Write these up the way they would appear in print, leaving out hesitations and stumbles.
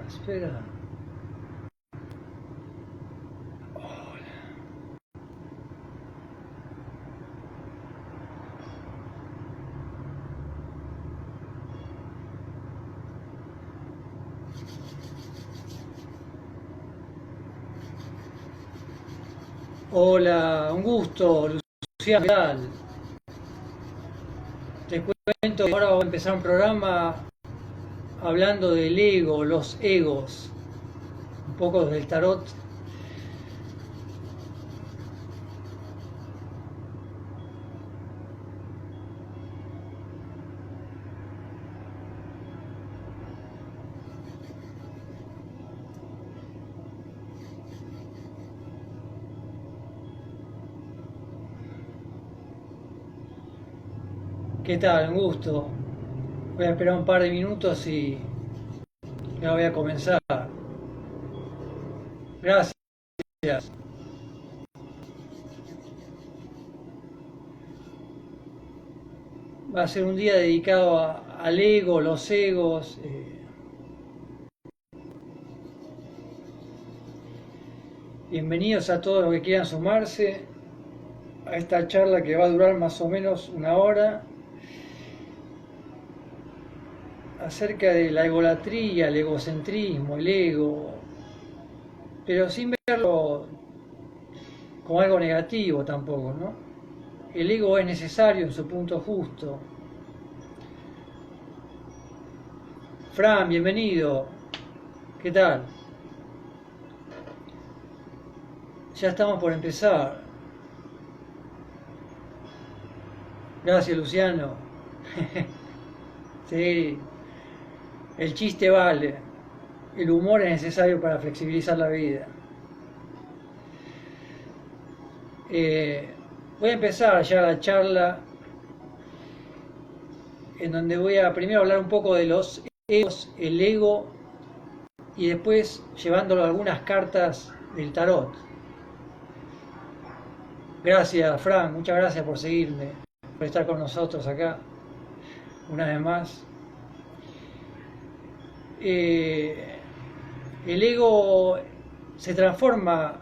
Espera. Hola, un gusto, Lucía. ¿Qué tal? Te cuento que ahora voy a empezar un programa hablando del ego, los egos, un poco del tarot. ¿Qué tal? Un gusto. Voy a esperar un par de minutos y ya voy a comenzar. Gracias. Va a ser un día dedicado al ego, los egos. Bienvenidos a todos los que quieran sumarse a esta charla que va a durar más o menos una hora acerca de la egolatría, el egocentrismo, el ego, pero sin verlo como algo negativo tampoco, ¿no? El ego es necesario en su punto justo. Fran, bienvenido. ¿Qué tal? Ya estamos por empezar. Gracias, Luciano. Sí, el chiste vale. El humor es necesario para flexibilizar la vida. Eh, Voy a empezar ya la charla en donde voy a primero hablar un poco de los egos, el ego, y después llevándolo a algunas cartas del tarot. Gracias, Fran, muchas gracias por seguirme, por estar con nosotros acá una vez más. Eh, el ego se transforma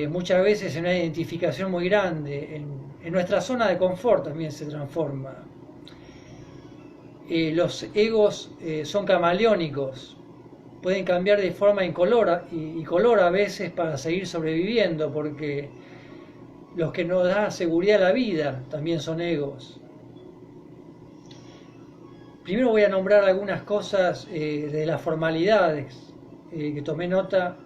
muchas veces en una identificación muy grande, en nuestra zona de confort también se transforma. Los egos son camaleónicos, pueden cambiar de forma incolora y color a veces para seguir sobreviviendo, porque los que nos da seguridad a la vida también son egos. Primero voy a nombrar algunas cosas de las formalidades que tomé nota.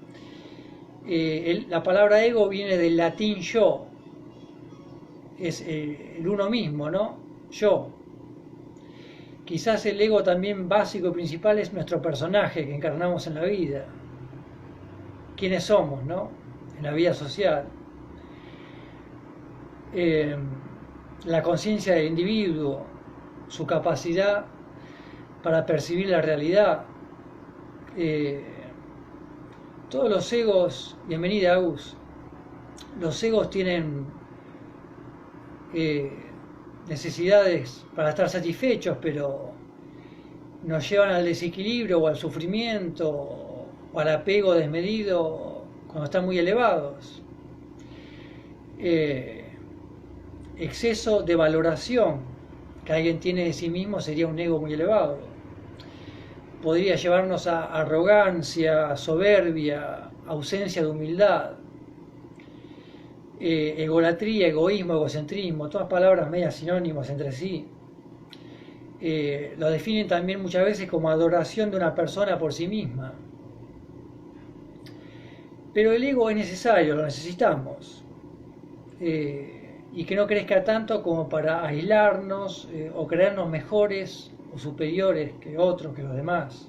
La palabra ego viene del latín yo, es el uno mismo, ¿no? Yo. Quizás el ego también básico y principal es nuestro personaje que encarnamos en la vida. ¿Quiénes somos, no? En la vida social. Eh, la conciencia del individuo, su capacidad para percibir la realidad. Eh, todos los egos, bienvenida Agus, los egos tienen eh, necesidades para estar satisfechos, pero nos llevan al desequilibrio o al sufrimiento o al apego desmedido cuando están muy elevados. Exceso de valoración que alguien tiene de sí mismo sería un ego muy elevado. Podría llevarnos a arrogancia, soberbia, ausencia de humildad, egolatría, egoísmo, egocentrismo, todas palabras medias sinónimos entre sí. Lo definen también muchas veces como adoración de una persona por sí misma. Pero el ego es necesario, lo necesitamos. Y que no crezca tanto como para aislarnos o creernos mejores o superiores que otros, que los demás.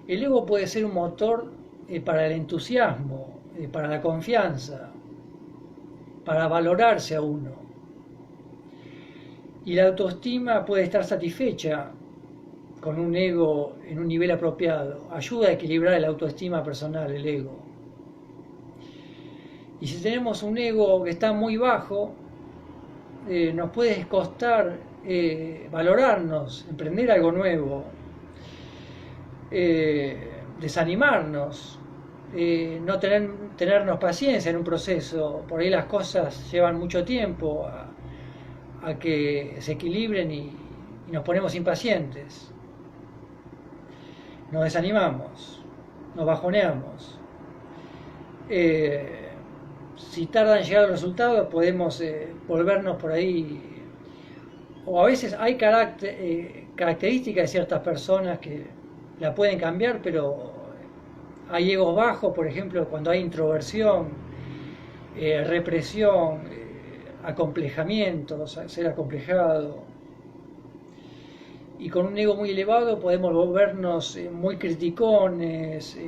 El ego puede ser un motor para el entusiasmo, para la confianza, para valorarse a uno. Y la autoestima puede estar satisfecha con un ego en un nivel apropiado. Ayuda a equilibrar la autoestima personal, el ego. Y si tenemos un ego que está muy bajo, nos puede costar valorarnos, emprender algo nuevo. desanimarnos, no tenernos paciencia en un proceso. Por ahí las cosas llevan mucho tiempo a que se equilibren y nos ponemos impacientes, nos desanimamos, nos bajoneamos. Si tardan en llegar los resultados, podemos volvernos por ahí. O a veces hay características de ciertas personas que la pueden cambiar, pero hay egos bajos, por ejemplo, cuando hay introversión, represión, acomplejamiento, ser acomplejado. Y con un ego muy elevado podemos volvernos muy criticones,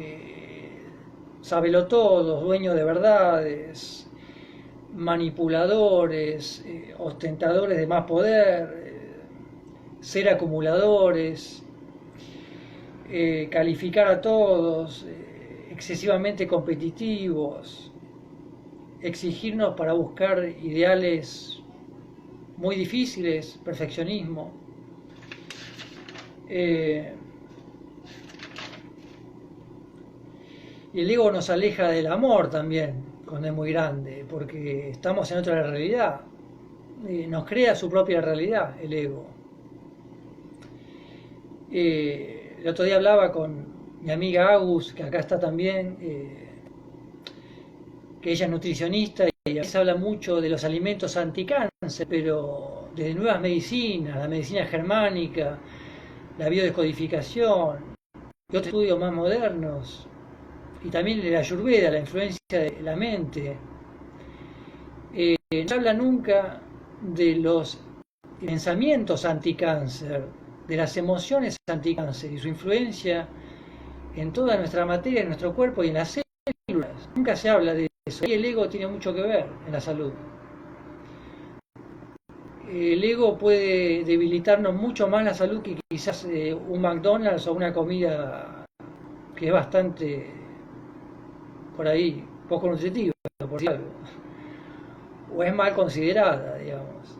sabelotodos, dueños de verdades, manipuladores, ostentadores de más poder, ser acumuladores, calificar a todos, excesivamente competitivos, exigirnos para buscar ideales muy difíciles, perfeccionismo. Y el ego nos aleja del amor también, cuando es muy grande, porque estamos en otra realidad. Nos crea su propia realidad, el ego. El otro día hablaba con mi amiga Agus, que acá está también, que ella es nutricionista y a veces habla mucho de los alimentos anticáncer, pero de nuevas medicinas, la medicina germánica, la biodescodificación y otros estudios más modernos, y también de la Ayurveda, la influencia de la mente. No se habla nunca de los pensamientos anticáncer, de las emociones anticáncer y su influencia en toda nuestra materia, en nuestro cuerpo y en las células. Nunca se habla de eso. Y el ego tiene mucho que ver en la salud. El ego puede debilitarnos mucho más la salud que quizás un McDonald's o una comida que es bastante, por ahí, poco nutritiva, por decir algo. O es mal considerada, digamos.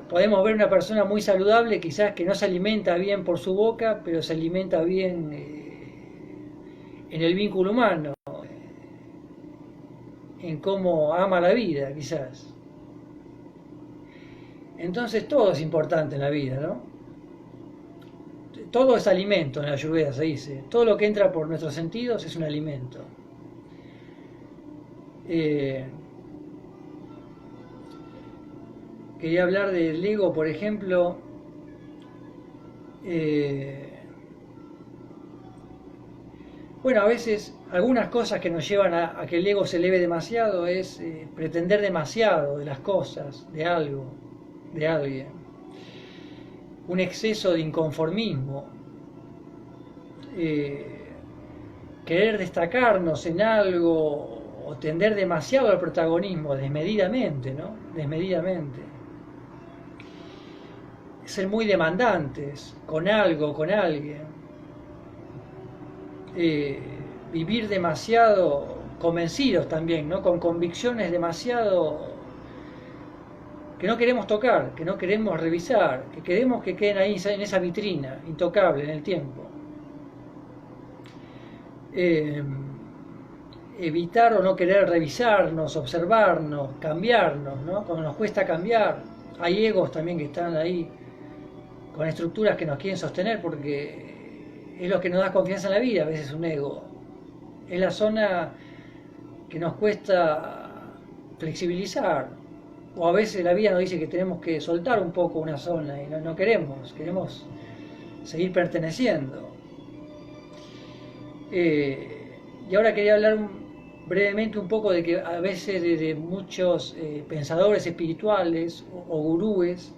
Podemos ver una persona muy saludable, quizás que no se alimenta bien por su boca, pero se alimenta bien en el vínculo humano, en cómo ama la vida, quizás. Entonces todo es importante en la vida, ¿no? Todo es alimento en la Ayurveda, se dice. Todo lo que entra por nuestros sentidos es un alimento. Quería hablar del ego, por ejemplo. Bueno, a veces algunas cosas que nos llevan a que el ego se eleve demasiado es pretender demasiado de las cosas, de algo, de alguien. Un exceso de inconformismo. Querer destacarnos en algo o tender demasiado al protagonismo desmedidamente, ¿no? Desmedidamente. Ser muy demandantes con algo, con alguien. Vivir demasiado convencidos también, ¿no? Con convicciones demasiado que no queremos tocar, que no queremos revisar, que queremos que queden ahí en esa vitrina, intocable en el tiempo. Evitar o no querer revisarnos, observarnos, cambiarnos, ¿no? Cuando nos cuesta cambiar, hay egos también que están ahí con estructuras que nos quieren sostener porque es lo que nos da confianza en la vida, a veces un ego. Es la zona que nos cuesta flexibilizar, o a veces la vida nos dice que tenemos que soltar un poco una zona y no queremos, queremos seguir perteneciendo. Y ahora quería hablar brevemente un poco de que a veces de muchos pensadores espirituales o gurúes,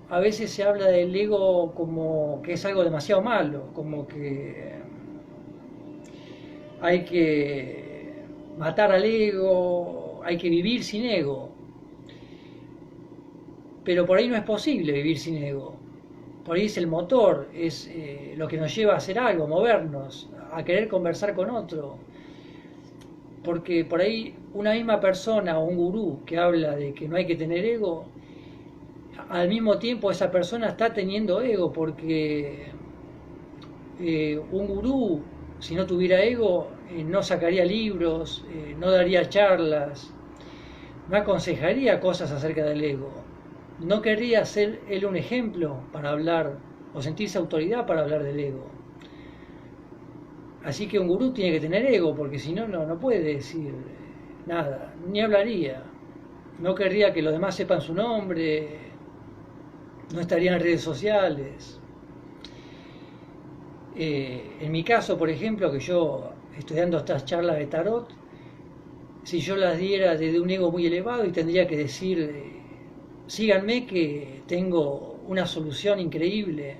a veces se habla del ego como que es algo demasiado malo, como que hay que matar al ego, hay que vivir sin ego. Pero por ahí no es posible vivir sin ego. Por ahí es el motor, es lo que nos lleva a hacer algo, movernos, a querer conversar con otro. Porque por ahí una misma persona o un gurú que habla de que no hay que tener ego, al mismo tiempo esa persona está teniendo ego, porque un gurú, si no tuviera ego, no sacaría libros, no daría charlas, no aconsejaría cosas acerca del ego. No querría ser él un ejemplo para hablar o sentirse autoridad para hablar del ego. Así que un gurú tiene que tener ego, porque si no, no puede decir nada, ni hablaría. No querría que los demás sepan su nombre, no estaría en redes sociales. En mi caso, por ejemplo, que yo estudiando estas charlas de tarot, si yo las diera desde un ego muy elevado y tendría que decir, síganme que tengo una solución increíble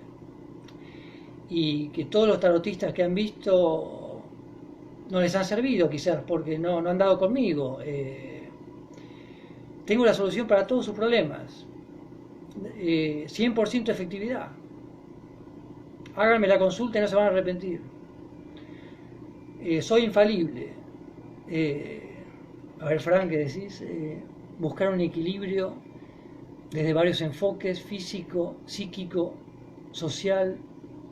y que todos los tarotistas que han visto no les han servido quizás porque no han dado conmigo. Tengo la solución para todos sus problemas. 100% efectividad. Háganme la consulta y no se van a arrepentir. Soy infalible. A ver, Frank, ¿qué decís? Buscar un equilibrio desde varios enfoques: físico, psíquico, social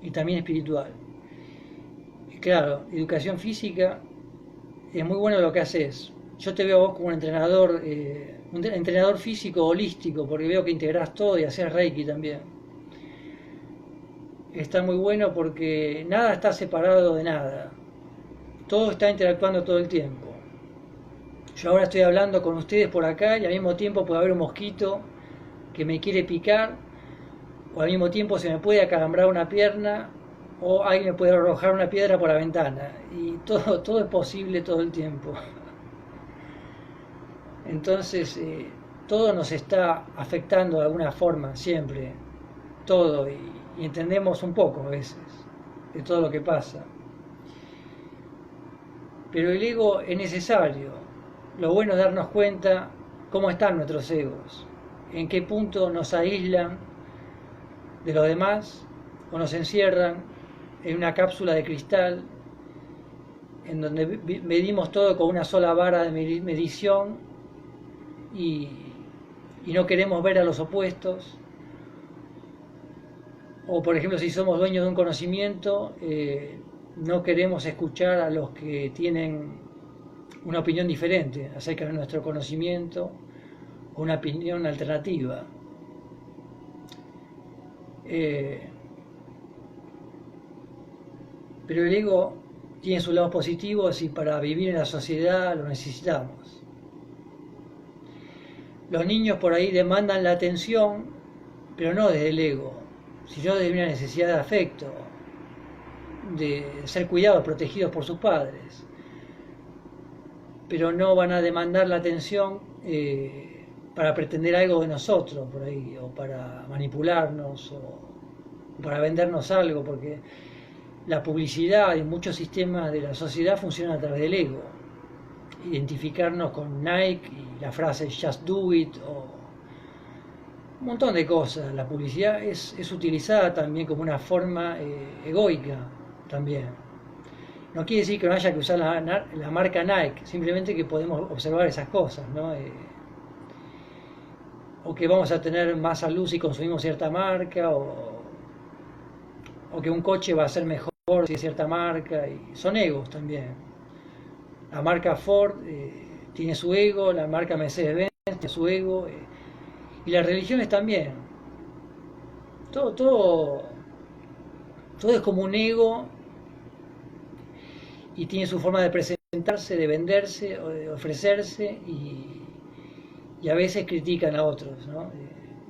y también espiritual. Claro, educación física, es muy bueno lo que haces. Yo te veo a vos como un entrenador físico holístico, porque veo que integrás todo y haces Reiki también. Está muy bueno porque nada está separado de nada. Todo está interactuando todo el tiempo. Yo ahora estoy hablando con ustedes por acá y al mismo tiempo puede haber un mosquito que me quiere picar, o al mismo tiempo se me puede acalambrar una pierna, o alguien me puede arrojar una piedra por la ventana. Y todo es posible todo el tiempo. Entonces, todo nos está afectando de alguna forma, siempre. Todo. Y entendemos un poco a veces de todo lo que pasa. Pero el ego es necesario. Lo bueno es darnos cuenta cómo están nuestros egos, en qué punto nos aíslan de los demás o nos encierran en una cápsula de cristal en donde medimos todo con una sola vara de medición y no queremos ver a los opuestos. O por ejemplo, si somos dueños de un conocimiento, no queremos escuchar a los que tienen una opinión diferente acerca de nuestro conocimiento o una opinión alternativa. Pero el ego tiene sus lados positivos y para vivir en la sociedad lo necesitamos. Los niños por ahí demandan la atención, pero no desde el ego, sino desde una necesidad de afecto, de ser cuidados, protegidos por sus padres. Pero no van a demandar la atención para pretender algo de nosotros por ahí, o para manipularnos, o para vendernos algo, porque la publicidad y muchos sistemas de la sociedad funcionan a través del ego. Identificarnos con Nike y la frase "just do it", o un montón de cosas. La publicidad es utilizada también como una forma egoica también. No quiere decir que no haya que usar la marca Nike, simplemente que podemos observar esas cosas, ¿no? O que vamos a tener más salud si consumimos cierta marca, o que un coche va a ser mejor si es cierta marca, y son egos también. La marca Ford tiene su ego, la marca Mercedes-Benz tiene su ego, y las religiones también. Todo es como un ego y tiene su forma de presentarse, de venderse o de ofrecerse, y a veces critican a otros, ¿no?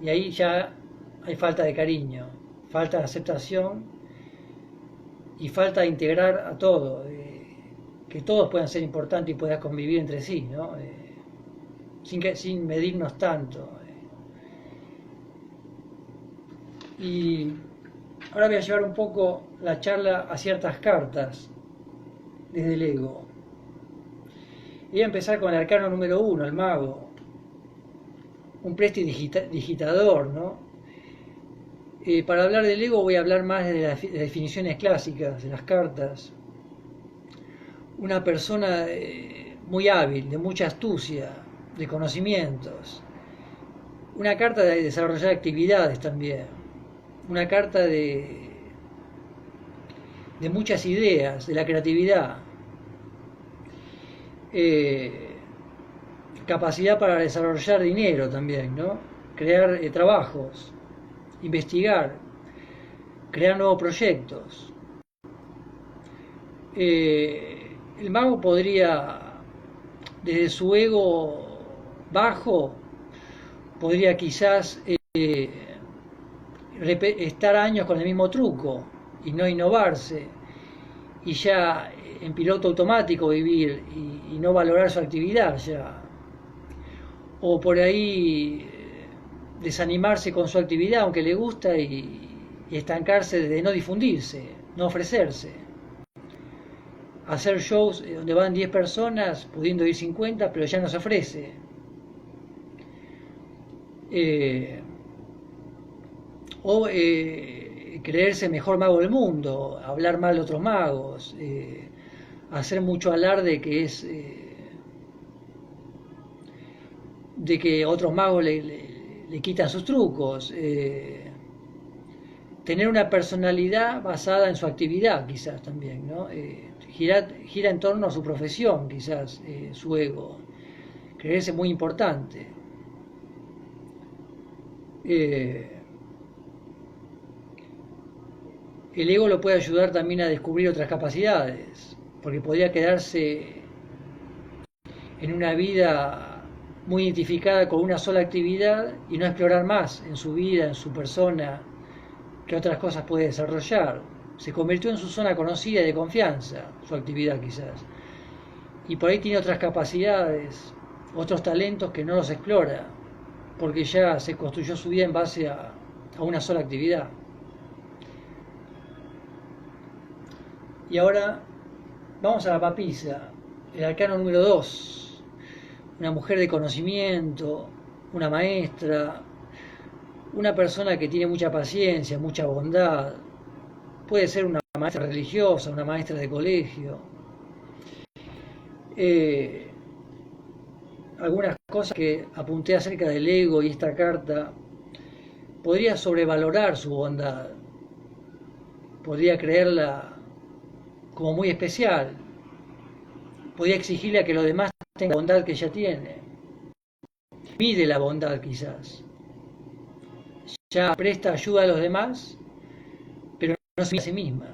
Y ahí ya hay falta de cariño, falta de aceptación y falta de integrar a todo, que todos puedan ser importantes y puedan convivir entre sí, ¿no? Sin medirnos tanto. Y ahora voy a llevar un poco la charla a ciertas cartas desde el ego. Voy a empezar con el arcano número 1, el mago, un prestidigitador, ¿no? Para hablar del ego voy a hablar más de las definiciones clásicas de las cartas. Una persona muy hábil, de mucha astucia, de conocimientos, una carta de desarrollar actividades también, una carta de muchas ideas, de la creatividad, capacidad para desarrollar dinero también, ¿no? Crear trabajos, investigar, crear nuevos proyectos. El mago podría, desde su ego bajo, podría quizás estar años con el mismo truco y no innovarse, y ya en piloto automático vivir y no valorar su actividad ya. O por ahí desanimarse con su actividad, aunque le gusta, y estancarse de no difundirse, no ofrecerse. Hacer shows donde van 10 personas, pudiendo ir 50, pero ya no se ofrece. O creerse mejor mago del mundo, hablar mal de otros magos, hacer mucho alarde que es de que otros magos le quitan sus trucos, tener una personalidad basada en su actividad quizás también, ¿no? Gira en torno a su profesión quizás, su ego, creerse muy importante. El ego lo puede ayudar también a descubrir otras capacidades, porque podría quedarse en una vida muy identificada con una sola actividad y no explorar más en su vida, en su persona, qué otras cosas puede desarrollar. Se convirtió en su zona conocida y de confianza, su actividad quizás. Y por ahí tiene otras capacidades, otros talentos que no los explora, porque ya se construyó su vida en base a una sola actividad. Y ahora vamos a la papisa, el arcano número 2, una mujer de conocimiento, una maestra, una persona que tiene mucha paciencia, mucha bondad. Puede ser una maestra religiosa, una maestra de colegio. Algunas cosas que apunté acerca del ego y esta carta, podría sobrevalorar su bondad, podría creerla como muy especial, podría exigirle a que los demás tengan la bondad que ella tiene. Mide la bondad quizás, ya presta ayuda a los demás, pero no se mide a sí misma.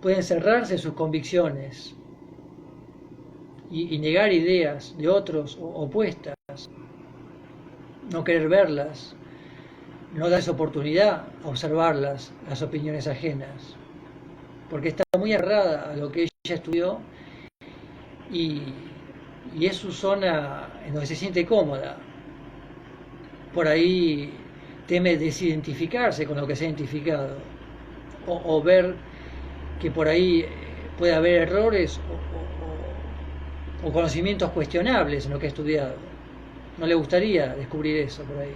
Puede encerrarse en sus convicciones y negar ideas de otros opuestas, no querer verlas, no darles oportunidad a observarlas, las opiniones ajenas, porque está muy agarrada a lo que ella estudió y es su zona en donde se siente cómoda. Por ahí teme desidentificarse con lo que se ha identificado, o ver que por ahí puede haber errores o conocimientos cuestionables en lo que ha estudiado. No le gustaría descubrir eso por ahí.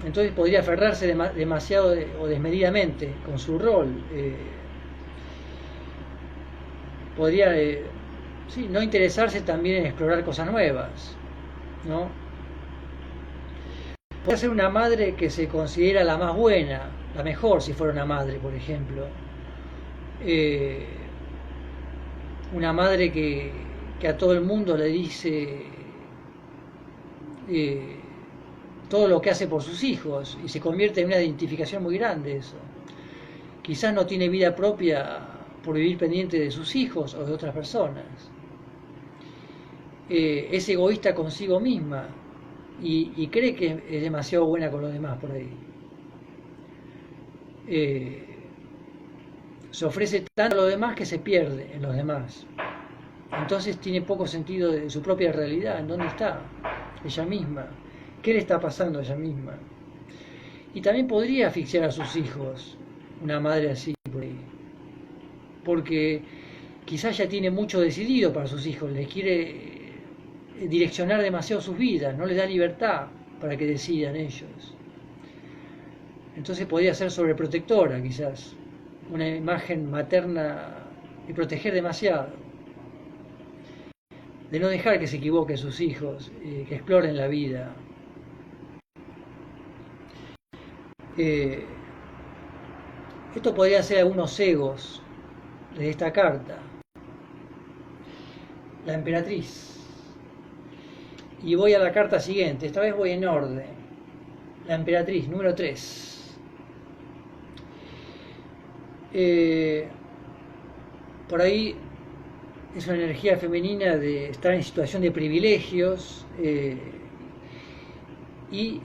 Entonces podría aferrarse demasiado o desmedidamente con su rol. Podría sí, no interesarse también en explorar cosas nuevas, ¿no? Podría ser una madre que se considera la más buena, la mejor si fuera una madre, por ejemplo. Una madre que a todo el mundo le dice todo lo que hace por sus hijos y se convierte en una identificación muy grande eso. Quizás no tiene vida propia por vivir pendiente de sus hijos o de otras personas. Es egoísta consigo misma y cree que es demasiado buena con los demás por ahí. Se ofrece tanto a los demás que se pierde en los demás. Entonces tiene poco sentido de su propia realidad, en dónde está ella misma, qué le está pasando a ella misma. Y también podría asfixiar a sus hijos, una madre así por ahí, porque quizás ya tiene mucho decidido para sus hijos, les quiere direccionar demasiado sus vidas, no les da libertad para que decidan ellos. Entonces podría ser sobreprotectora quizás, una imagen materna y proteger demasiado. de no dejar que se equivoquen sus hijos, que exploren la vida. Esto podría ser algunos egos de esta carta. La emperatriz. Y voy a la carta siguiente, esta vez voy en orden. La emperatriz, número 3. Por ahí es una energía femenina de estar en situación de privilegios, y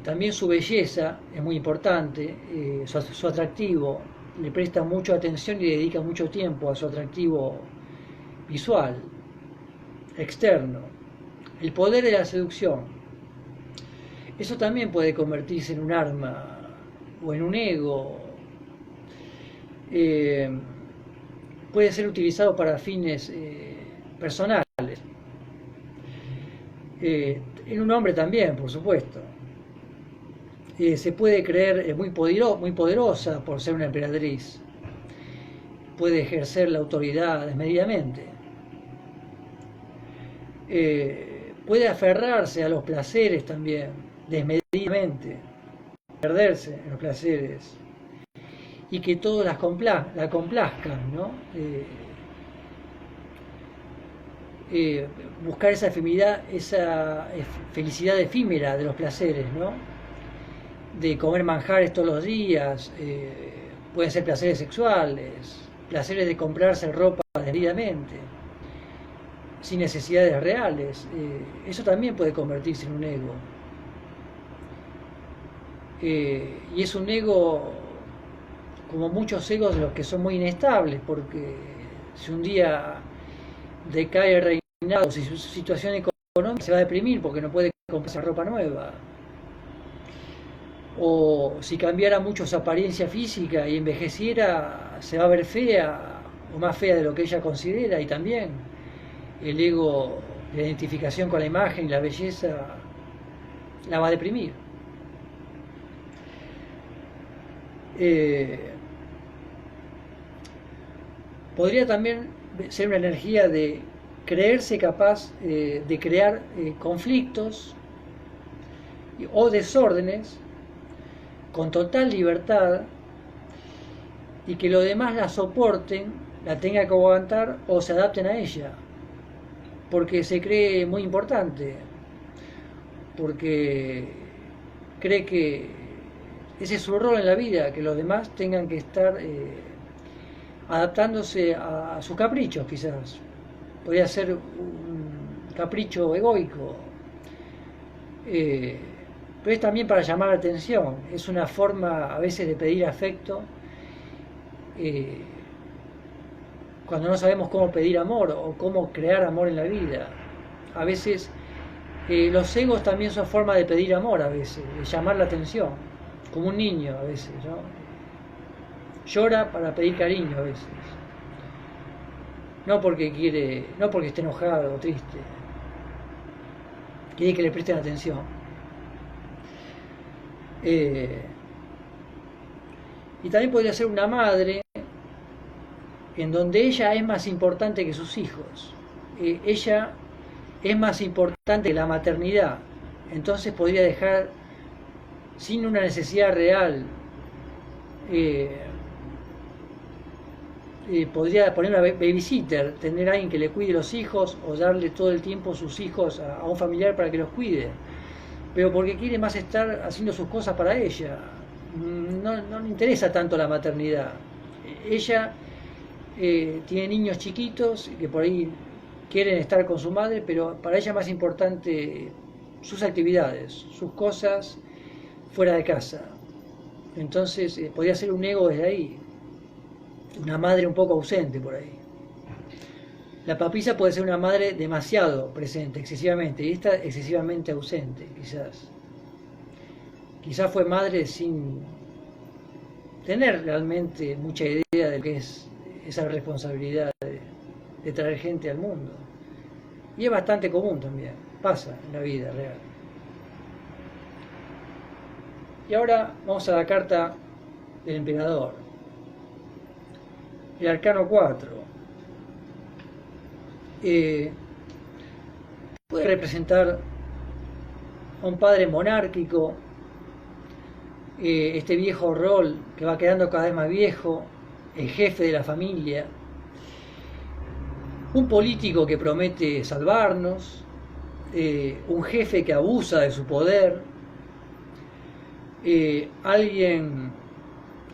también su belleza es muy importante, su atractivo, le presta mucha atención y le dedica mucho tiempo a su atractivo visual, externo, el poder de la seducción. Eso también puede convertirse en un arma o en un ego. Puede ser utilizado para fines personales. En un hombre también, por supuesto. Se puede creer muy poderosa por ser una emperatriz. Puede ejercer la autoridad desmedidamente. Puede aferrarse a los placeres también, desmedidamente, perderse en los placeres y que todos la complazcan, ¿no? Buscar esa felicidad efímera de los placeres, ¿no? De comer manjares todos los días, pueden ser placeres sexuales, placeres de comprarse ropa desmedidamente, sin necesidades reales. Eso también puede convertirse en un ego. Y es un ego, como muchos egos de los que son muy inestables, porque si un día decae el reinado, si su situación económica, se va a deprimir porque no puede comprarse ropa nueva. O si cambiara mucho su apariencia física y envejeciera, se va a ver fea o más fea de lo que ella considera, y también el ego de la identificación con la imagen y la belleza la va a deprimir. Podría también ser una energía de creerse capaz de crear conflictos o desórdenes con total libertad, y que los demás la soporten, la tengan que aguantar o se adapten a ella, porque se cree muy importante, porque cree que ese es su rol en la vida, que los demás tengan que estar adaptándose a sus caprichos. Quizás podría ser un capricho egoico, pero es también para llamar la atención, es una forma a veces de pedir afecto, cuando no sabemos cómo pedir amor o cómo crear amor en la vida. A veces los egos también son forma de pedir amor, a veces, de llamar la atención, como un niño a veces, ¿no? Llora para pedir cariño a veces, no porque esté enojado o triste, quiere que le presten atención. Y también podría ser una madre en donde ella es más importante que sus hijos. Ella es más importante que la maternidad. Entonces podría dejar sin una necesidad real. Podría poner una babysitter, tener a alguien que le cuide los hijos, o darle todo el tiempo sus hijos a un familiar para que los cuide, pero porque quiere más estar haciendo sus cosas para ella. No le interesa tanto la maternidad. Ella tiene niños chiquitos que por ahí quieren estar con su madre, pero para ella es más importante sus actividades, sus cosas fuera de casa. Entonces podría ser un ego desde ahí, una madre un poco ausente por ahí. La papisa puede ser una madre demasiado presente, excesivamente, y esta excesivamente ausente, quizás. Quizás fue madre sin tener realmente mucha idea de lo que es esa responsabilidad de traer gente al mundo. Y es bastante común también, pasa en la vida real. Y ahora vamos a la carta del emperador, el arcano 4. puede representar a un padre monárquico, este viejo rol que va quedando cada vez más viejo, el jefe de la familia, un político que promete salvarnos, un jefe que abusa de su poder, alguien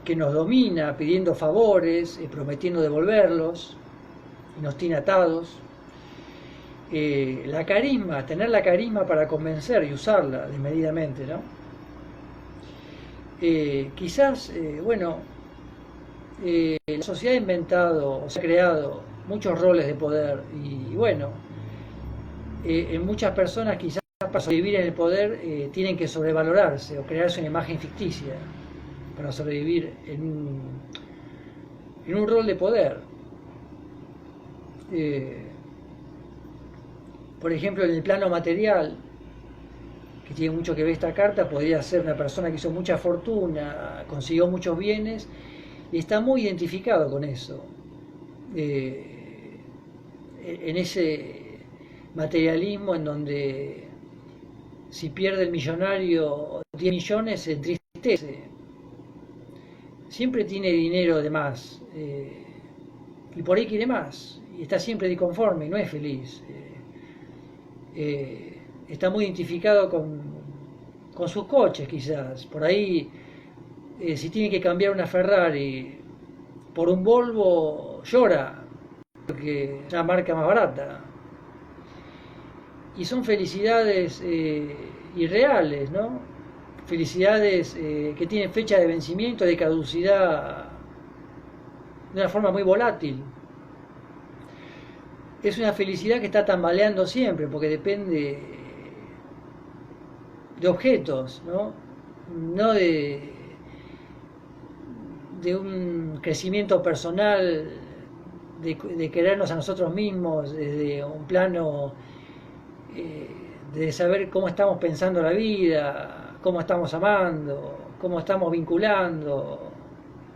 que nos domina pidiendo favores, prometiendo devolverlos, y nos tiene atados. La carisma, tener la carisma para convencer y usarla desmedidamente, ¿no? Quizás, la sociedad ha inventado, o se ha creado muchos roles de poder y bueno, en muchas personas quizás para sobrevivir en el poder tienen que sobrevalorarse o crearse una imagen ficticia para sobrevivir en un rol de poder. Por ejemplo, en el plano material, que tiene mucho que ver esta carta, podría ser una persona que hizo mucha fortuna, consiguió muchos bienes y está muy identificado con eso. En ese materialismo en donde si pierde el millonario 10 millones se entristece. Siempre tiene dinero de más y por ahí quiere más y está siempre disconforme y no es feliz. Está muy identificado con sus coches quizás. Por ahí, si tiene que cambiar una Ferrari por un Volvo, llora, porque es una marca más barata. Y son felicidades irreales, ¿no? Felicidades que tienen fecha de vencimiento, de caducidad, de una forma muy volátil. Es una felicidad que está tambaleando siempre, porque depende de objetos, ¿no? No de un crecimiento personal, de querernos a nosotros mismos, desde un plano de saber cómo estamos pensando la vida, cómo estamos amando, cómo estamos vinculando,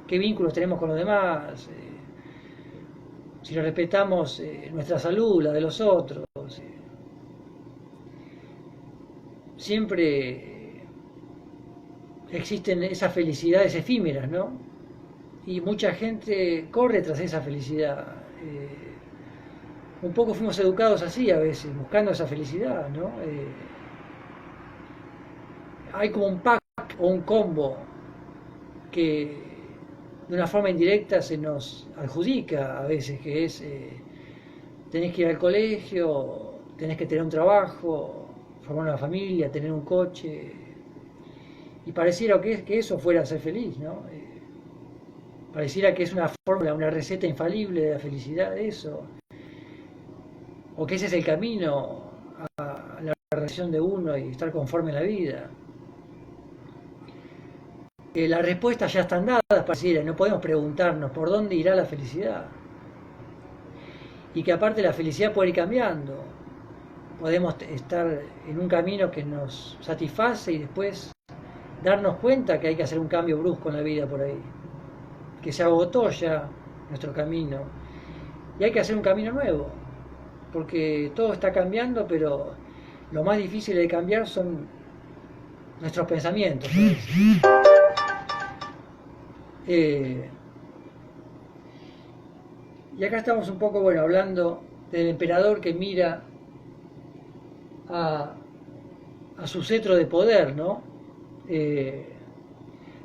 qué vínculos tenemos con los demás, si respetamos nuestra salud, la de los otros. Siempre existen esas felicidades efímeras, ¿no? Y mucha gente corre tras esa felicidad. Un poco fuimos educados así a veces, buscando esa felicidad, ¿no? Hay como un pack o un combo que de una forma indirecta se nos adjudica a veces, que es tenés que ir al colegio, tenés que tener un trabajo, formar una familia, tener un coche, y pareciera que eso fuera a ser feliz, ¿no? Pareciera que es una fórmula, una receta infalible de la felicidad, eso, o que ese es el camino a la relación de uno y estar conforme en la vida. Las respuestas ya están dadas, pareciera, y no podemos preguntarnos por dónde irá la felicidad. Y que aparte la felicidad puede ir cambiando. Podemos estar en un camino que nos satisface y después darnos cuenta que hay que hacer un cambio brusco en la vida por ahí. Que se agotó ya nuestro camino. Y hay que hacer un camino nuevo. Porque todo está cambiando, pero lo más difícil de cambiar son nuestros pensamientos. Y acá estamos un poco, hablando del emperador que mira a su cetro de poder, ¿no?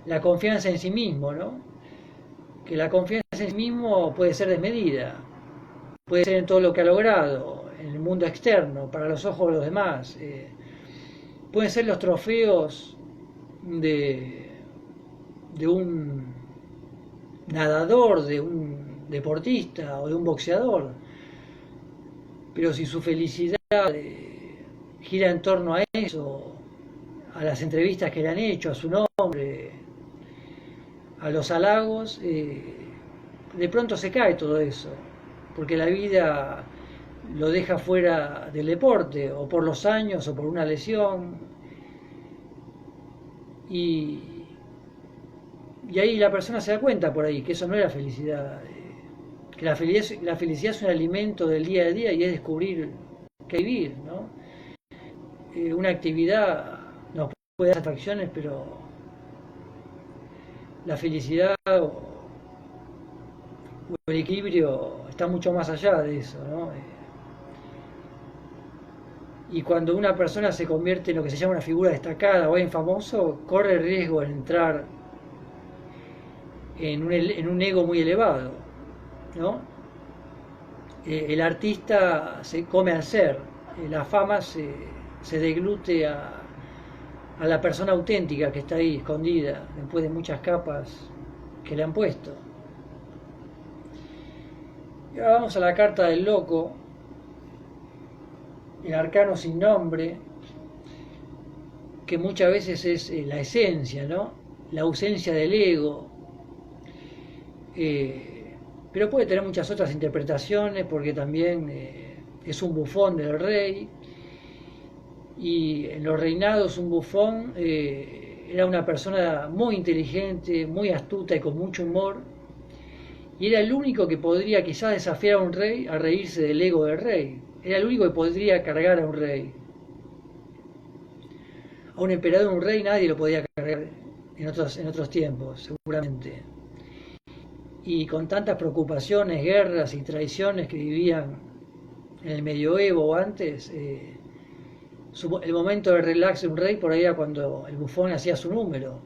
La confianza en sí mismo, ¿no? Que la confianza en sí mismo puede ser desmedida, puede ser en todo lo que ha logrado, en el mundo externo, para los ojos de los demás. Pueden ser los trofeos de un nadador, de un deportista o de un boxeador, pero si su felicidad gira en torno a eso, a las entrevistas que le han hecho, a su nombre, a los halagos, de pronto se cae todo eso, porque la vida lo deja fuera del deporte, o por los años, o por una lesión, y ahí la persona se da cuenta por ahí que eso no era felicidad, que la felicidad es un alimento del día a día y es descubrir qué vivir, ¿no? una actividad nos puede dar satisfacciones, pero la felicidad o el equilibrio está mucho más allá de eso, ¿no? Y cuando una persona se convierte en lo que se llama una figura destacada o en famoso, corre el riesgo de entrar en un ego muy elevado, ¿no? El artista se come al ser, la fama se deglute a la persona auténtica que está ahí escondida después de muchas capas que le han puesto. Y ahora vamos a la carta del loco, el arcano sin nombre, que muchas veces es la esencia, ¿no? La ausencia del ego. Pero puede tener muchas otras interpretaciones porque también es un bufón del rey, y en los reinados un bufón era una persona muy inteligente, muy astuta y con mucho humor, y era el único que podría quizás desafiar a un rey a reírse del ego del rey. Era el único que podría cargar a un rey. A un emperador, un rey, nadie lo podía cargar en otros tiempos, seguramente. Y con tantas preocupaciones, guerras y traiciones que vivían en el medioevo o antes, el momento de relax de un rey por ahí era cuando el bufón hacía su número.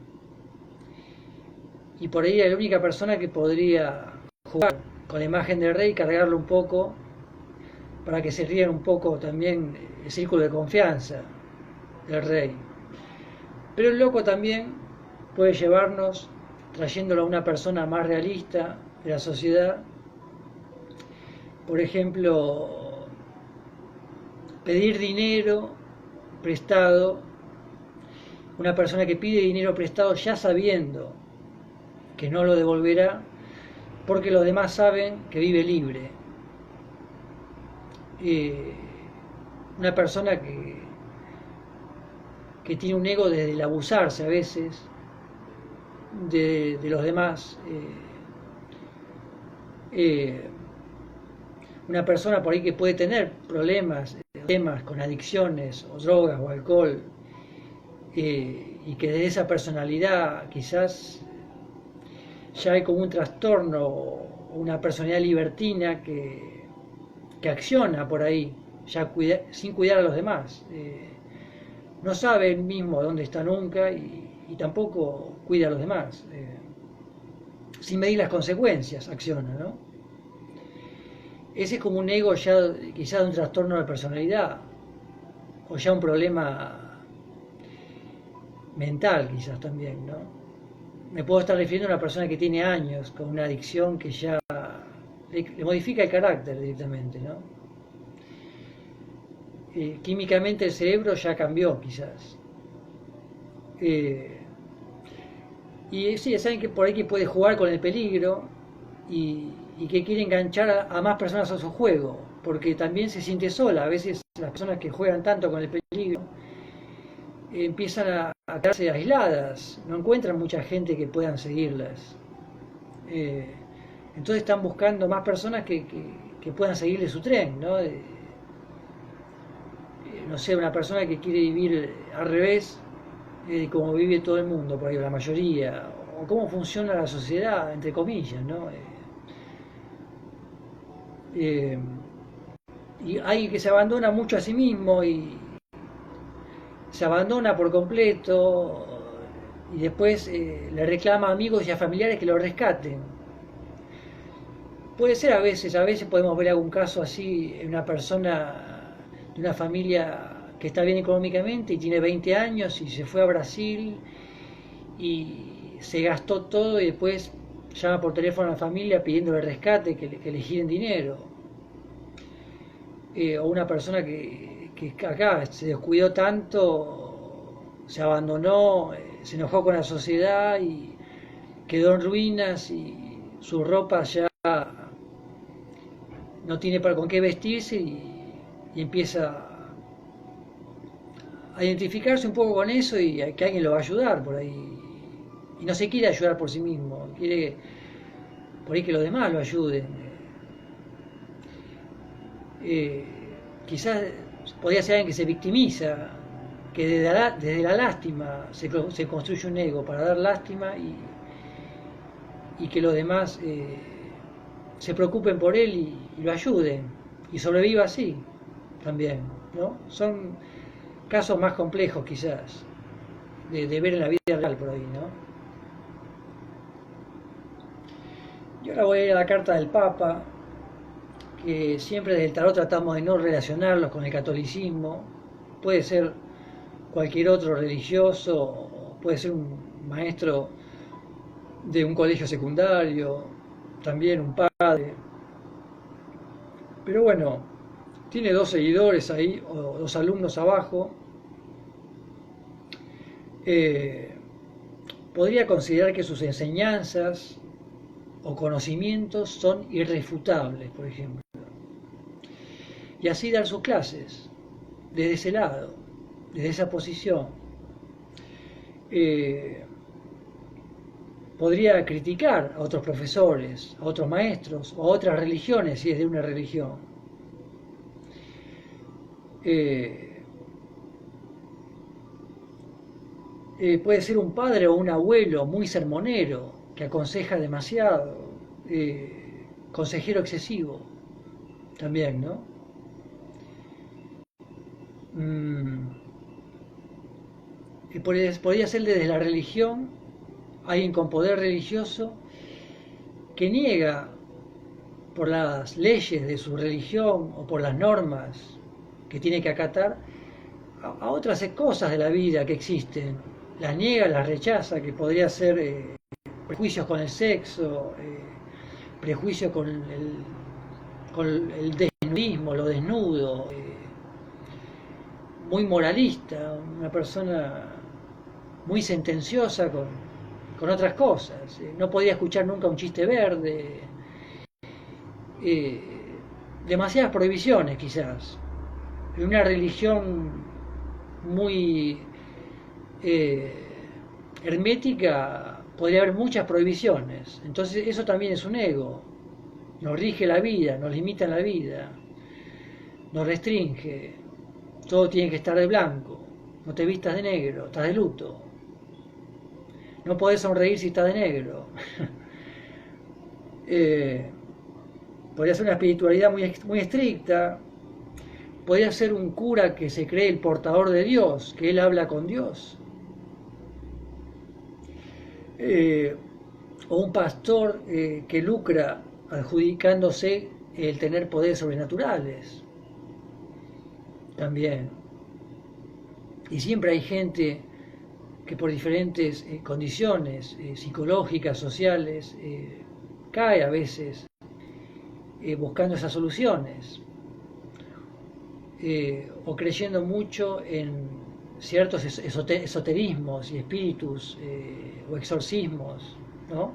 Y por ahí era la única persona que podría jugar con la imagen del rey, cargarlo un poco, para que se rían un poco también el círculo de confianza del rey. Pero el loco también puede llevarnos, trayéndolo a una persona más realista de la sociedad, por ejemplo, pedir dinero prestado, una persona que pide dinero prestado ya sabiendo que no lo devolverá, porque los demás saben que vive libre. Una persona que tiene un ego desde el abusarse a veces de los demás. Una persona por ahí que puede tener temas con adicciones o drogas o alcohol, y que de esa personalidad quizás ya hay como un trastorno o una personalidad libertina que acciona por ahí, ya sin cuidar a los demás. No sabe él mismo dónde está nunca y tampoco cuida a los demás. Sin medir las consecuencias acciona, ¿no? Ese es como un ego ya quizás de un trastorno de personalidad o ya un problema mental quizás también, ¿no? Me puedo estar refiriendo a una persona que tiene años con una adicción que ya le modifica el carácter directamente, ¿no? Químicamente el cerebro ya cambió quizás. Y sí, saben que por ahí que puede jugar con el peligro y que quiere enganchar a más personas a su juego, porque también se siente sola. A veces las personas que juegan tanto con el peligro empiezan a quedarse aisladas, no encuentran mucha gente que puedan seguirlas. Entonces están buscando más personas que puedan seguirle su tren, ¿no? No sé, una persona que quiere vivir al revés de cómo vive todo el mundo, por ahí la mayoría, o cómo funciona la sociedad, entre comillas, ¿no? Y alguien que se abandona mucho a sí mismo y se abandona por completo y después le reclama a amigos y a familiares que lo rescaten. Puede ser a veces podemos ver algún caso así en una persona de una familia que está bien económicamente y tiene 20 años y se fue a Brasil y se gastó todo y después llama por teléfono a la familia pidiéndole rescate, que le giren dinero. O una persona que acá se descuidó tanto, se abandonó, se enojó con la sociedad y quedó en ruinas y su ropa ya no tiene con qué vestirse y empieza a identificarse un poco con eso y que alguien lo va a ayudar por ahí. Y no se quiere ayudar por sí mismo, quiere por ahí que los demás lo ayuden. Quizás podría ser alguien que se victimiza que desde la lástima se construye un ego para dar lástima y que los demás se preocupen por él y lo ayuden y sobreviva así también, ¿no? Son casos más complejos quizás de ver en la vida real por ahí, ¿no? Y ahora voy a ir a la carta del Papa, que siempre desde el tarot tratamos de no relacionarlos con el catolicismo. Puede ser cualquier otro religioso, puede ser un maestro de un colegio secundario, también un padre. Pero bueno, tiene dos seguidores ahí, o dos alumnos abajo. Podría considerar que sus enseñanzas o conocimientos son irrefutables, por ejemplo. Y así dar sus clases, desde ese lado, desde esa posición. Podría criticar a otros profesores, a otros maestros o a otras religiones si es de una religión. Puede ser un padre o un abuelo muy sermonero que aconseja demasiado, consejero excesivo también, ¿no? Podría ser desde la religión, alguien con poder religioso que niega por las leyes de su religión o por las normas que tiene que acatar a otras cosas de la vida que existen. Las niega, las rechaza, que podría ser prejuicios con el sexo, prejuicios con el desnudismo, lo desnudo, muy moralista, una persona muy sentenciosa con otras cosas. No podía escuchar nunca un chiste verde. Demasiadas prohibiciones quizás. En una religión muy hermética podría haber muchas prohibiciones. Entonces eso también es un ego. Nos rige la vida, nos limita la vida, nos restringe. Todo tiene que estar de blanco. No te vistas de negro, estás de luto. No podés sonreír si estás de negro. Podría ser una espiritualidad muy estricta. Podría ser un cura que se cree el portador de Dios, que él habla con Dios. O un pastor que lucra adjudicándose el tener poderes sobrenaturales. También. Y siempre hay gente que por diferentes condiciones psicológicas, sociales, cae a veces buscando esas soluciones. O creyendo mucho en ciertos esoterismos y espíritus o exorcismos, ¿no?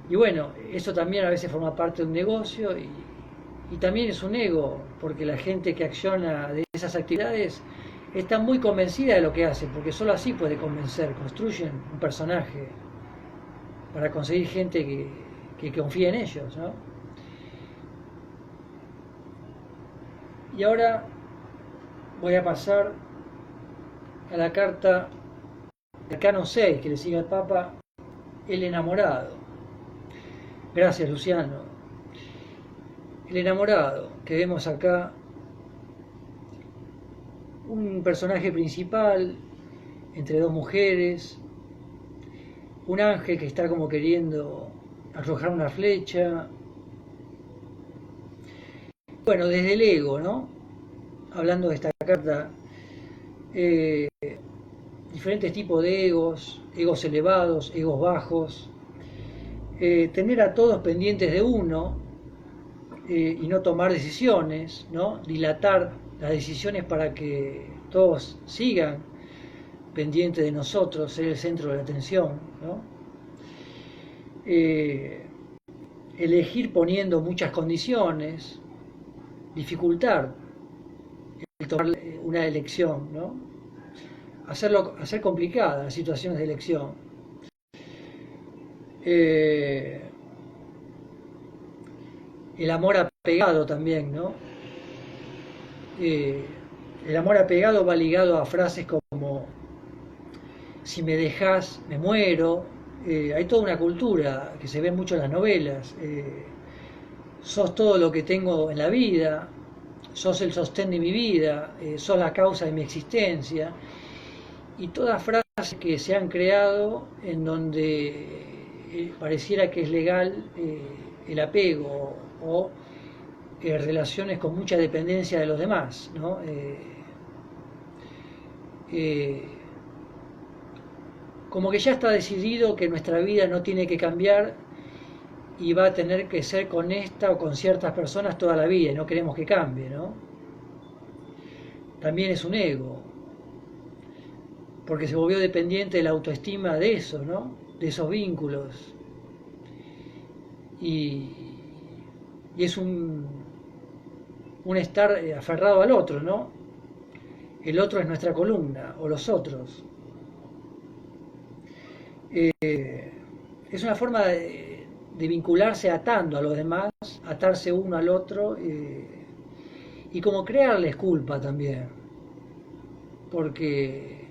Y bueno, eso también a veces forma parte de un negocio y también es un ego, porque la gente que acciona de esas actividades está muy convencida de lo que hace, porque solo así puede convencer, construyen un personaje para conseguir gente que confíe en ellos, ¿no? Y ahora voy a pasar a la carta del Arcano 6 que le sigue al Papa, el enamorado. Gracias, Luciano. El enamorado, que vemos acá, un personaje principal entre dos mujeres, un ángel que está como queriendo arrojar una flecha. Bueno, desde el ego, ¿no? Hablando de esta carta, diferentes tipos de egos, egos elevados, egos bajos, tener a todos pendientes de uno y no tomar decisiones, ¿no? Dilatar las decisiones para que todos sigan pendientes de nosotros, ser el centro de la atención, ¿no? Elegir poniendo muchas condiciones, dificultar el tomar una elección, ¿no? Hacer complicadas las situaciones de elección. El amor apegado también, ¿no? El amor apegado va ligado a frases como si me dejas, me muero. Hay toda una cultura que se ve mucho en las novelas. Sos todo lo que tengo en la vida, sos el sostén de mi vida, sos la causa de mi existencia. Y todas frases que se han creado en donde pareciera que es legal el apego o relaciones con mucha dependencia de los demás, ¿no? Eh, como que ya está decidido que nuestra vida no tiene que cambiar y va a tener que ser con esta o con ciertas personas toda la vida y no queremos que cambie, ¿no? También es un ego, porque se volvió dependiente de la autoestima de eso, ¿no? De esos vínculos. Y, y es un estar aferrado al otro, ¿no? El otro es nuestra columna, o los otros. Es una forma de vincularse atando a los demás, atarse uno al otro, y como crearles culpa también, porque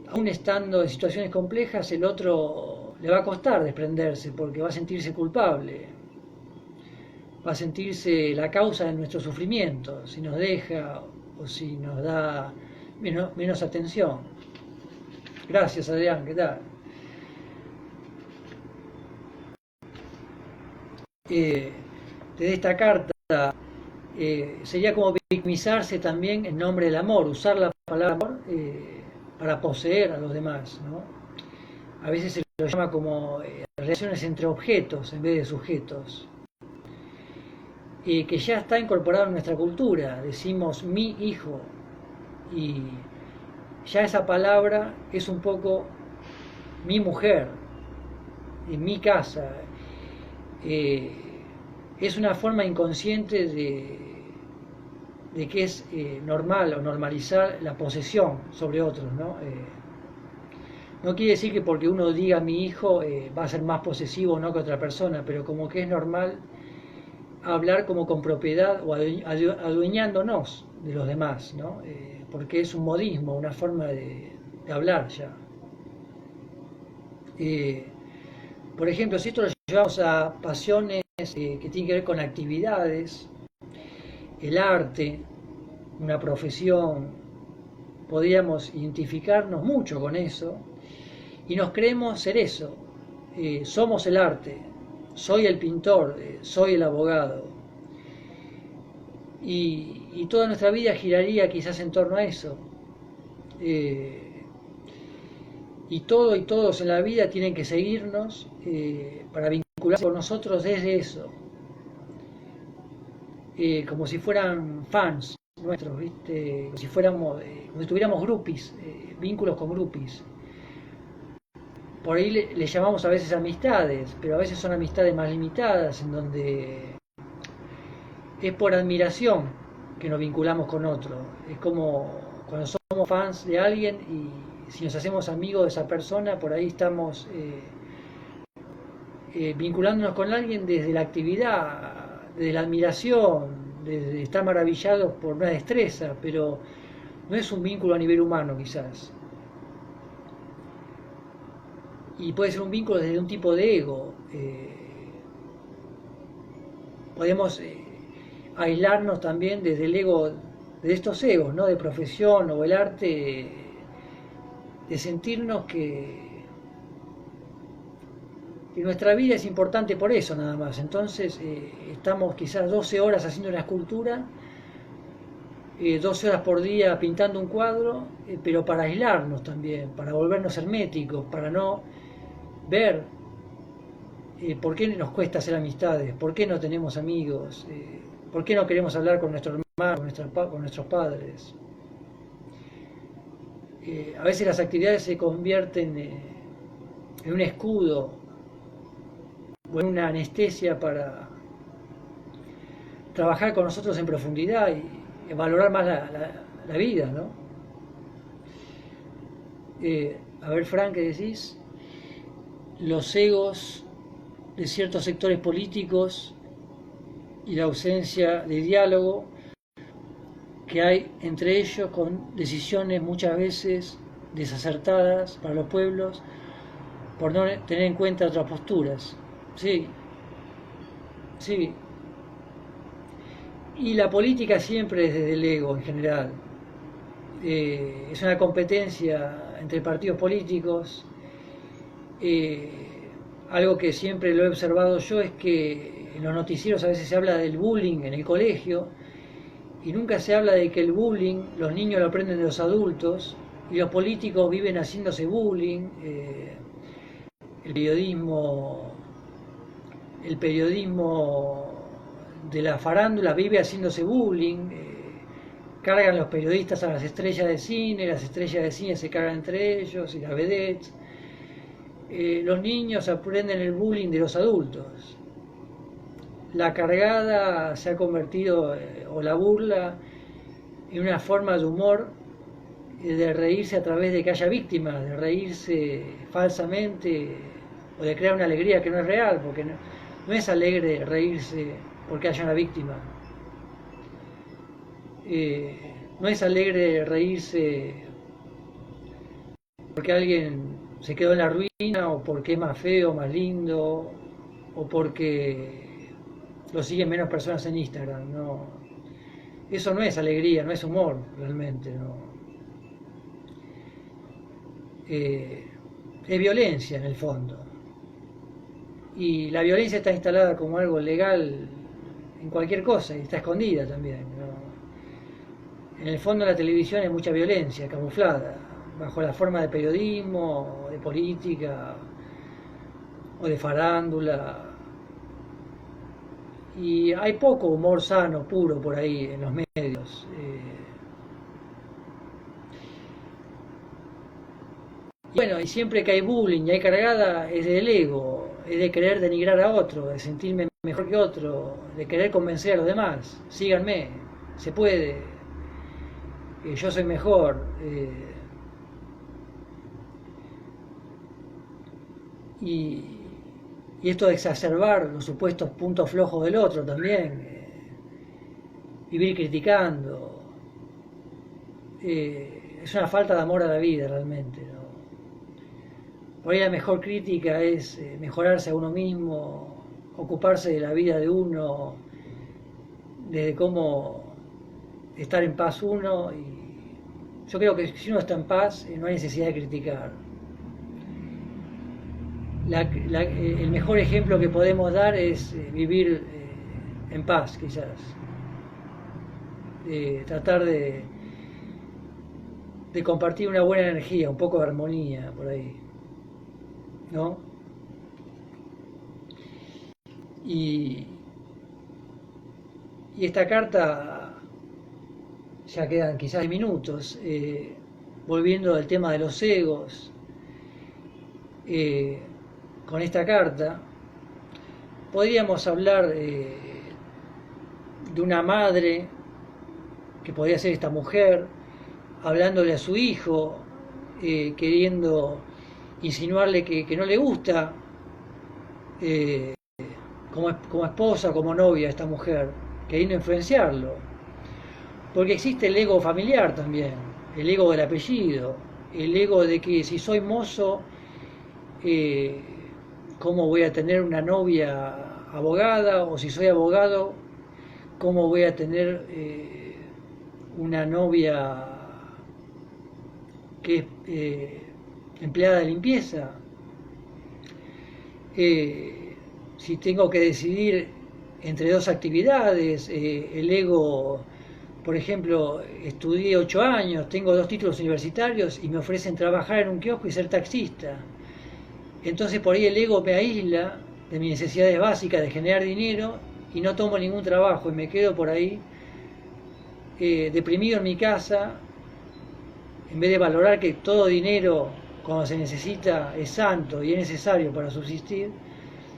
aún estando en situaciones complejas, el otro le va a costar desprenderse, porque va a sentirse culpable, va a sentirse la causa de nuestro sufrimiento, si nos deja o si nos da menos atención. Gracias, Adrián, ¿qué tal? Desde esta carta sería como victimizarse también en nombre del amor, usar la palabra amor para poseer a los demás, ¿no? A veces se lo llama como relaciones entre objetos en vez de sujetos, que ya está incorporado en nuestra cultura. Decimos mi hijo y ya esa palabra es un poco mi mujer, en mi casa. Es una forma inconsciente de que es normal o normalizar la posesión sobre otros, ¿no? No quiere decir que porque uno diga mi hijo va a ser más posesivo o no que otra persona, pero como que es normal hablar como con propiedad o adueñándonos de los demás, ¿no? Porque es un modismo, una forma de hablar ya. Por ejemplo, si esto lo llevamos a pasiones que tienen que ver con actividades, el arte, una profesión, podríamos identificarnos mucho con eso y nos creemos ser eso. Somos el arte, soy el pintor, soy el abogado. Y toda nuestra vida giraría quizás en torno a eso. Y todo y todos en la vida tienen que seguirnos para vincularse con nosotros desde eso. Como si fueran fans nuestros, ¿viste? Como si fuéramos, como si tuviéramos groupies, vínculos con groupies. Por ahí le llamamos a veces amistades, pero a veces son amistades más limitadas, en donde es por admiración que nos vinculamos con otro. Es como cuando somos fans de alguien y si nos hacemos amigos de esa persona, por ahí estamos vinculándonos con alguien desde la actividad, desde la admiración, desde estar maravillados por una destreza, pero no es un vínculo a nivel humano quizás. Y puede ser un vínculo desde un tipo de ego. Podemos aislarnos también desde el ego, de estos egos, ¿no? De profesión o el arte, de sentirnos que nuestra vida es importante por eso nada más. Entonces estamos quizás 12 horas haciendo una escultura, 12 horas por día pintando un cuadro, pero para aislarnos también, para volvernos herméticos, para no ver por qué nos cuesta hacer amistades, por qué no tenemos amigos, por qué no queremos hablar con nuestros hermanos, con nuestros padres. A veces las actividades se convierten en un escudo o en una anestesia para trabajar con nosotros en profundidad y valorar más la vida, ¿no? A ver, Frank, ¿qué decís? Los egos de ciertos sectores políticos y la ausencia de diálogo que hay entre ellos con decisiones muchas veces desacertadas para los pueblos por no tener en cuenta otras posturas. Sí, sí. Y la política siempre es desde el ego en general. Es una competencia entre partidos políticos. Eh, Algo que siempre lo he observado yo es que en los noticieros a veces se habla del bullying en el colegio y nunca se habla de que el bullying los niños lo aprenden de los adultos y los políticos viven haciéndose bullying. El periodismo, el periodismo de la farándula vive haciéndose bullying. Cargan los periodistas a las estrellas de cine, las estrellas de cine se cargan entre ellos y las vedettes. Los niños aprenden el bullying de los adultos. La cargada se ha convertido, o la burla, en una forma de humor, de reírse a través de que haya víctimas, de reírse falsamente o de crear una alegría que no es real, porque no es alegre reírse porque haya una víctima. No es alegre reírse porque alguien se quedó en la ruina o porque es más feo, más lindo o porque lo siguen menos personas en Instagram. No. Eso no es alegría, no es humor realmente. No. Es violencia en el fondo. Y la violencia está instalada como algo legal en cualquier cosa y está escondida también. ¿No? En el fondo la televisión es mucha violencia, camuflada, bajo la forma de periodismo, de política o de farándula. Y hay poco humor sano, puro por ahí en los medios. Bueno, y siempre que hay bullying y hay cargada es del ego, es de querer denigrar a otro, de sentirme mejor que otro, de querer convencer a los demás. Síganme, se puede, yo soy mejor. Y, y esto de exacerbar los supuestos puntos flojos del otro también, vivir criticando, es una falta de amor a la vida realmente, ¿no? Por ahí la mejor crítica es mejorarse a uno mismo, ocuparse de la vida de uno, desde cómo estar en paz uno. Y yo creo que si uno está en paz, no hay necesidad de criticar. El mejor ejemplo que podemos dar es vivir en paz, quizás. Tratar de compartir una buena energía, un poco de armonía por ahí. ¿No? Y esta carta, ya quedan quizás minutos, volviendo al tema de los egos, con esta carta podríamos hablar de una madre, que podría ser esta mujer, hablándole a su hijo, queriendo insinuarle que no le gusta como esposa, como novia a esta mujer, queriendo influenciarlo. Porque existe el ego familiar también, el ego del apellido, el ego de que si soy mozo, ¿cómo voy a tener una novia abogada? O si soy abogado, ¿cómo voy a tener una novia que es empleada de limpieza? Si tengo que decidir entre dos actividades, el ego, por ejemplo, estudié 8 años, tengo 2 títulos universitarios y me ofrecen trabajar en un kiosco y ser taxista. Entonces por ahí el ego me aísla de mis necesidades básicas de generar dinero y no tomo ningún trabajo y me quedo por ahí deprimido en mi casa, en vez de valorar que todo dinero cuando se necesita es santo y es necesario para subsistir,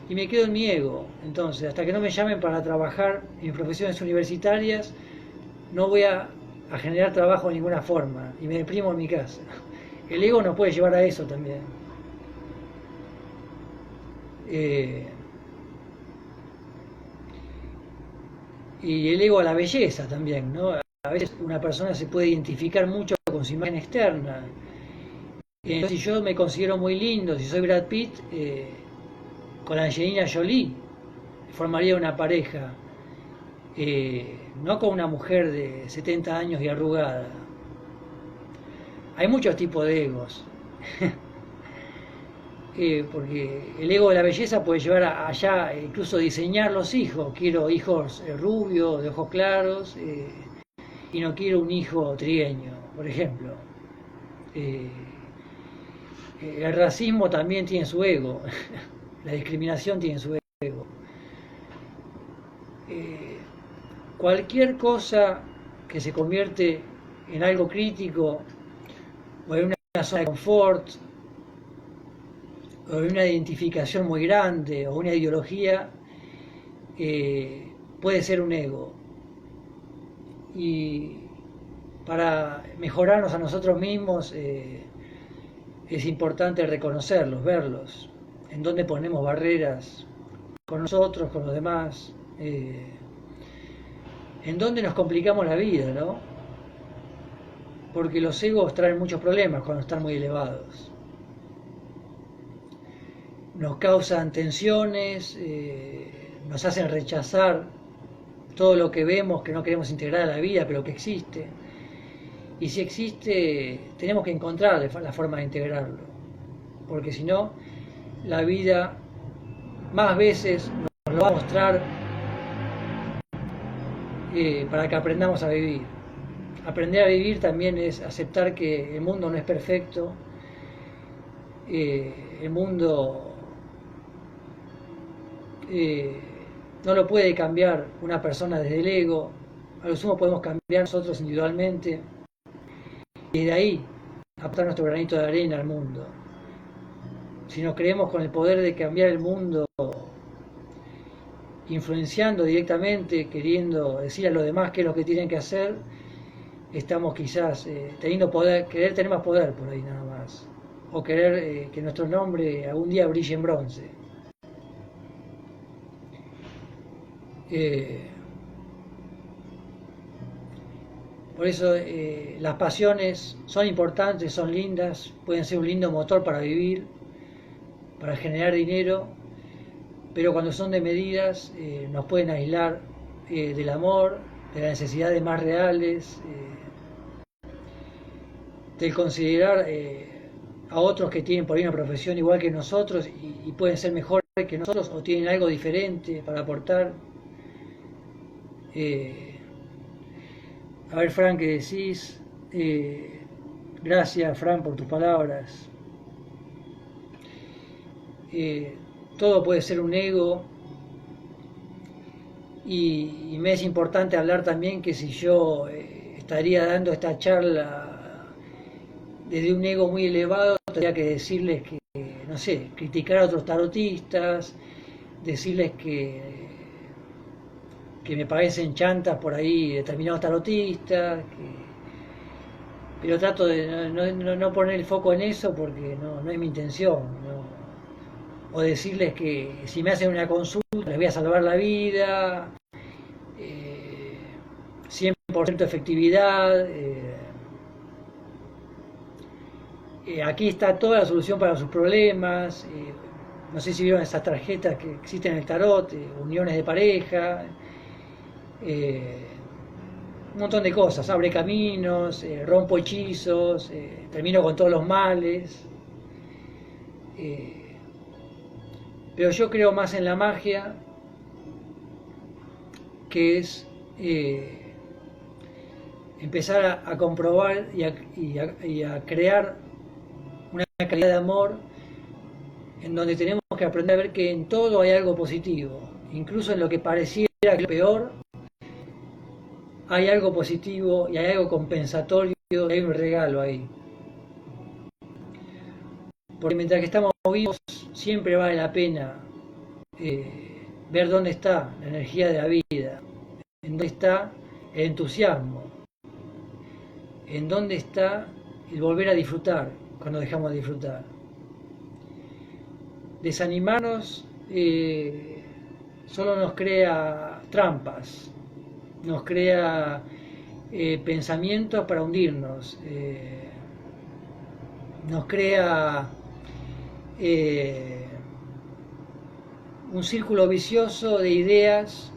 y me quedo en mi ego. Entonces, hasta que no me llamen para trabajar en profesiones universitarias, no voy a generar trabajo de ninguna forma, y me deprimo en mi casa. El ego nos puede llevar a eso también. Y el ego a la belleza también, ¿no? a veces una persona se puede identificar mucho con su imagen externa. Si yo me considero muy lindo, si soy Brad Pitt, con Angelina Jolie formaría una pareja, no con una mujer de 70 años y arrugada. Hay muchos tipos de egos. Porque el ego de la belleza puede llevar allá, incluso diseñar los hijos. Quiero hijos rubios, de ojos claros, y no quiero un hijo trigueño, por ejemplo. El racismo también tiene su ego, la discriminación tiene su ego. Cualquier cosa que se convierte en algo crítico o en una zona de confort o en una identificación muy grande o una ideología, puede ser un ego. Y para mejorarnos a nosotros mismos es importante reconocerlos, verlos, en dónde ponemos barreras con nosotros, con los demás, en dónde nos complicamos la vida, ¿no? Porque los egos traen muchos problemas cuando están muy elevados. Nos causan tensiones, nos hacen rechazar todo lo que vemos que no queremos integrar a la vida, pero que existe. Y si existe, tenemos que encontrar la forma de integrarlo, porque si no, la vida más veces nos lo va a mostrar para que aprendamos a vivir. Aprender a vivir también es aceptar que el mundo no es perfecto, el mundo no lo puede cambiar una persona desde el ego, a lo sumo podemos cambiar nosotros individualmente y de ahí aportar nuestro granito de arena al mundo. Si nos creemos con el poder de cambiar el mundo, influenciando directamente, queriendo decir a los demás qué es lo que tienen que hacer, estamos quizás teniendo poder, querer tener más poder por ahí nada más, o querer que nuestro nombre algún día brille en bronce. Por eso las pasiones son importantes, son lindas, pueden ser un lindo motor para vivir, para generar dinero, pero cuando son de medidas nos pueden aislar del amor, de las necesidades más reales, del considerar a otros que tienen por ahí una profesión igual que nosotros y pueden ser mejores que nosotros o tienen algo diferente para aportar. A ver, Fran, ¿qué decís? Gracias, Fran, por tus palabras. Todo puede ser un ego y me es importante hablar también que si yo estaría dando esta charla desde un ego muy elevado, tendría que decirles que, no sé, criticar a otros tarotistas, decirles que me parecen chantas por ahí determinados tarotistas, pero trato de no poner el foco en eso porque no es mi intención, ¿no? O decirles que si me hacen una consulta les voy a salvar la vida, 100% efectividad, aquí está toda la solución para sus problemas, no sé si vieron esas tarjetas que existen en el tarot, uniones de pareja, un montón de cosas, abre caminos, rompo hechizos, termino con todos los males. Pero yo creo más en la magia, que es empezar a comprobar y a crear una calidad de amor en donde tenemos que aprender a ver que en todo hay algo positivo, incluso en lo que pareciera que es lo peor, hay algo positivo y hay algo compensatorio, y hay un regalo ahí. Porque mientras que estamos vivos siempre vale la pena ver dónde está la energía de la vida, en dónde está el entusiasmo, en dónde está el volver a disfrutar cuando dejamos de disfrutar. Desanimarnos solo nos crea trampas, nos crea pensamientos para hundirnos, nos crea un círculo vicioso de ideas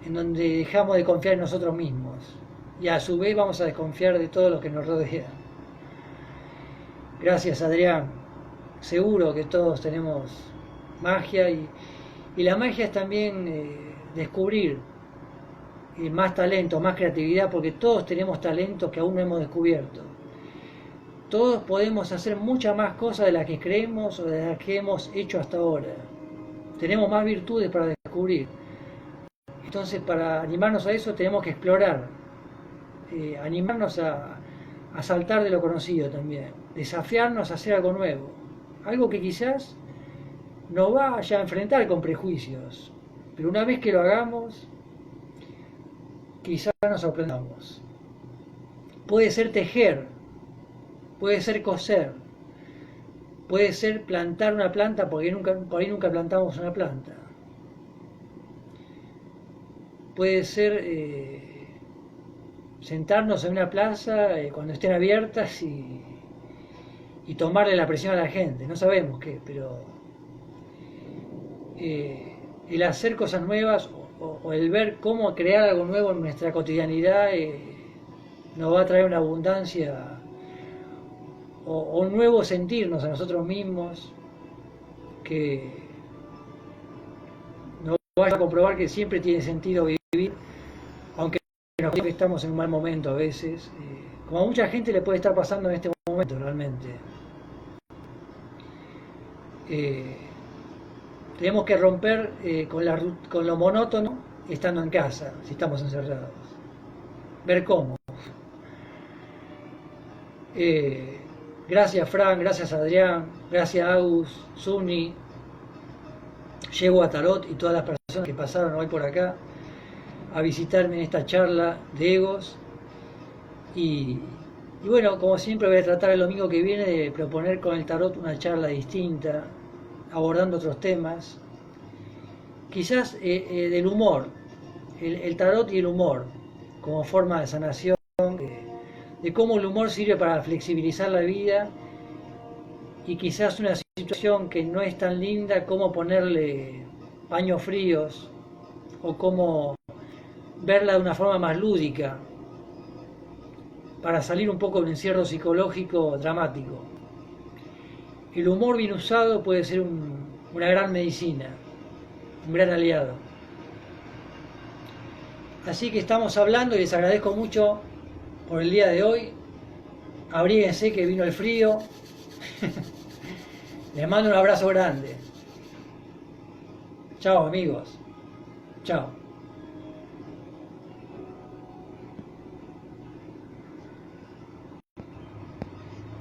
en donde dejamos de confiar en nosotros mismos y a su vez vamos a desconfiar de todo lo que nos rodea. Gracias, Adrián. Seguro que todos tenemos magia y la magia es también descubrir más talento, más creatividad, porque todos tenemos talentos que aún no hemos descubierto. Todos podemos hacer muchas más cosas de las que creemos o de las que hemos hecho hasta ahora. Tenemos más virtudes para descubrir. Entonces, para animarnos a eso tenemos que explorar, animarnos a saltar de lo conocido también, desafiarnos a hacer algo nuevo, algo que quizás nos vaya a enfrentar con prejuicios, pero una vez que lo hagamos, quizás nos sorprendamos. Puede ser tejer, puede ser coser, puede ser plantar una planta, porque por ahí nunca plantamos una planta. Puede ser sentarnos en una plaza cuando estén abiertas y tomarle la presión a la gente. No sabemos qué, pero el hacer cosas nuevas o el ver cómo crear algo nuevo en nuestra cotidianidad nos va a traer una abundancia o un nuevo sentirnos a nosotros mismos que nos va a comprobar que siempre tiene sentido vivir, aunque nos parece que estamos en un mal momento a veces, como a mucha gente le puede estar pasando en este momento realmente. Tenemos que romper con lo monótono estando en casa, si estamos encerrados. Ver cómo. Gracias Fran, gracias Adrián, gracias Agus, Suni, Llego a Tarot y todas las personas que pasaron hoy por acá a visitarme en esta charla de egos. Y bueno, como siempre voy a tratar el domingo que viene de proponer con el tarot una charla distinta, abordando otros temas, quizás del humor, el tarot y el humor como forma de sanación, de cómo el humor sirve para flexibilizar la vida y quizás una situación que no es tan linda, cómo ponerle paños fríos o cómo verla de una forma más lúdica para salir un poco de un encierro psicológico dramático. El humor bien usado puede ser una gran medicina, un gran aliado. Así que estamos hablando y les agradezco mucho por el día de hoy. Abríguense que vino el frío. Les mando un abrazo grande. Chao amigos. Chao.